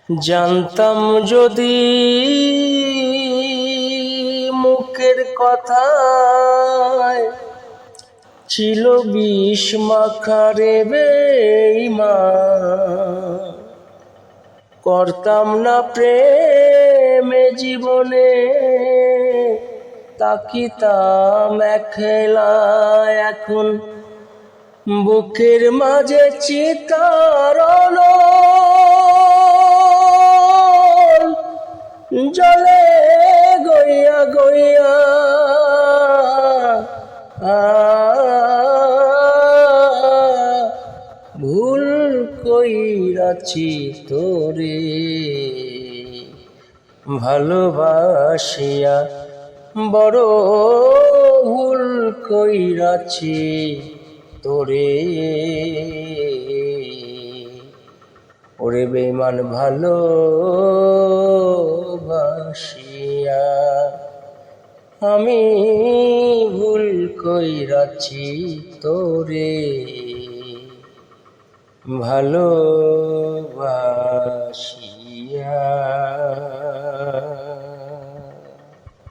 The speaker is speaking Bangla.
জানতাম যদি মুখের কথায় ছিল বিষ মাখা রে বেঈমান, করতাম না প্রেমে জীবনে, তাকিতাম একলা। এখন বুকের মাঝে চিতারণ জলে গইয়া গইয়া ভুল কইরাছি তোরে ভালোবাসিয়া, বড় ভুল কইরাছি তোরে। ওরে বেঈমান ভালোবাসিয়া আমি ভুল কইরাছি তোরে ভালোবাসিয়া।